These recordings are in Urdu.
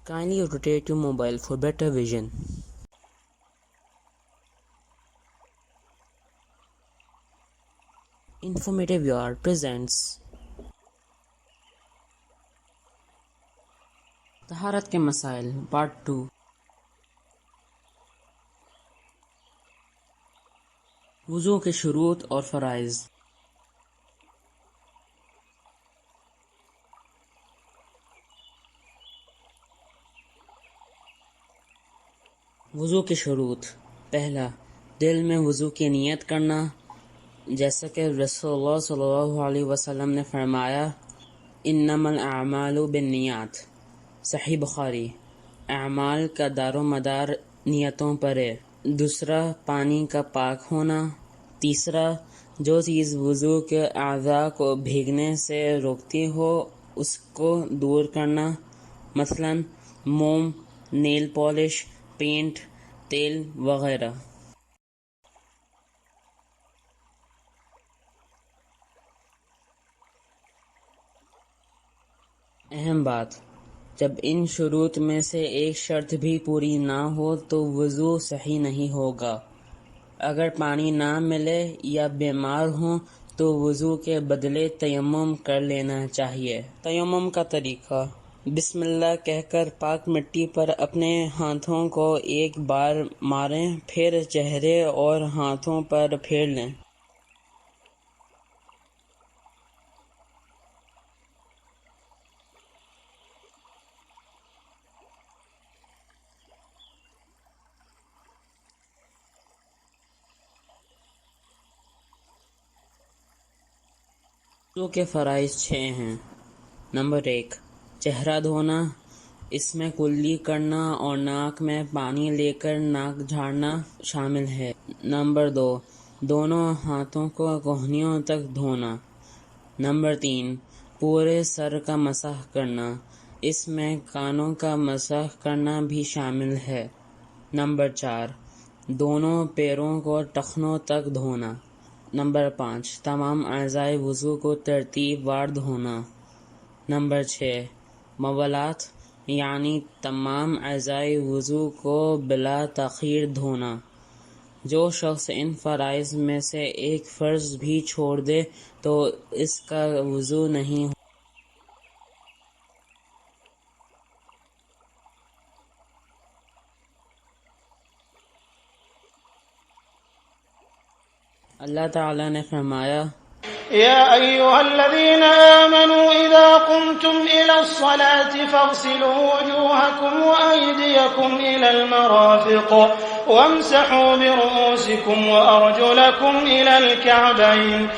Kindly rotate your mobile for better vision. Informative Yard presents طہارت کے مسائل پارٹ 2. وضو کے شروط اور فرائض. وضو کے شروط. پہلا، دل میں وضو کی نیت کرنا، جیسا کہ رسول اللہ صلی اللہ علیہ وسلم نے فرمایا انما الاعمال بالنیات. صحیح بخاری. اعمال کا دار و مدار نیتوں پر ہے. دوسرا، پانی کا پاک ہونا. تیسرا، جو چیز وضو کے اعضاء کو بھیگنے سے روکتی ہو اس کو دور کرنا، مثلا موم، نیل پالش، پینٹ، تیل وغیرہ. اہم بات، جب ان شروط میں سے ایک شرط بھی پوری نہ ہو تو وضو صحیح نہیں ہوگا. اگر پانی نہ ملے یا بیمار ہوں تو وضو کے بدلے تیمم کر لینا چاہیے. تیمم کا طریقہ: بسم اللہ کہہ کر پاک مٹی پر اپنے ہاتھوں کو ایک بار ماریں، پھر چہرے اور ہاتھوں پر پھیر لیں. وضو کے فرائض 6 ہیں. نمبر 1، چہرہ دھونا. اس میں کلی کرنا اور ناک میں پانی لے کر ناک جھاڑنا شامل ہے. نمبر 2، دونوں ہاتھوں کو کہنیوں تک دھونا. نمبر 3، پورے سر کا مسح کرنا. اس میں کانوں کا مسح کرنا بھی شامل ہے. نمبر 4، دونوں پیروں کو ٹخنوں تک دھونا. نمبر 5، تمام اعضائے وضو کو ترتیب وار دھونا. نمبر 6، مولات یعنی تمام اعضائے وضو کو بلا تاخیر دھونا. جو شخص ان فرائض میں سے ایک فرض بھی چھوڑ دے تو اس کا وضو نہیں ہو. اللہ تعالیٰ نے فرمایا يا أيها الذين آمنوا إذا قمتم إلى الصلاة فاغسلوا وجوهكم وأيديكم إلى المرافق وامسحوا برؤوسكم وأرجلكم إلى الكعبين.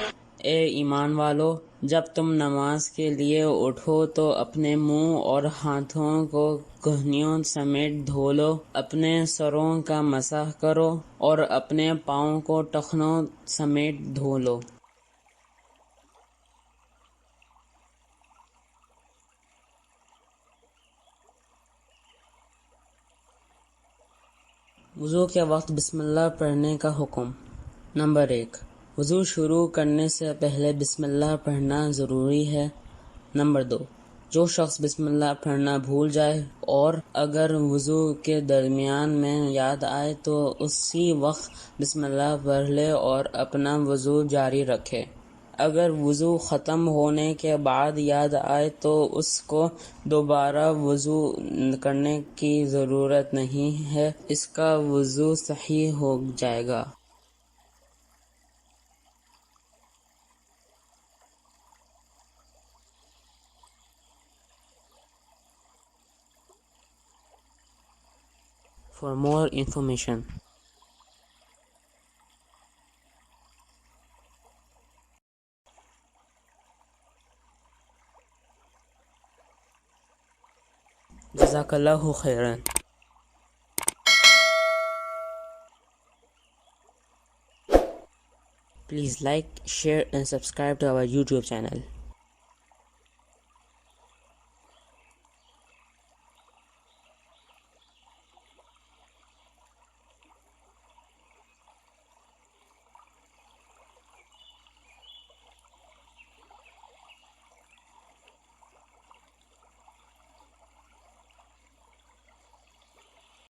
اے ایمان والو، جب تم نماز کے لیے اٹھو تو اپنے منہ اور ہاتھوں کو کہنیوں سمیت دھو لو، اپنے سروں کا مسح کرو اور اپنے پاؤں کو ٹخنوں سمیت دھو لو. وضو کے وقت بسم اللہ پڑھنے کا حکم. نمبر 1، وضو شروع کرنے سے پہلے بسم اللہ پڑھنا ضروری ہے. نمبر 2، جو شخص بسم اللہ پڑھنا بھول جائے اور اگر وضو کے درمیان میں یاد آئے تو اسی وقت بسم اللہ پڑھ لے اور اپنا وضو جاری رکھے. اگر وضو ختم ہونے کے بعد یاد آئے تو اس کو دوبارہ وضو کرنے کی ضرورت نہیں ہے، اس کا وضو صحیح ہو جائے گا. For more information, جزاک اللہ خیرن. Please like, share and subscribe to our YouTube channel.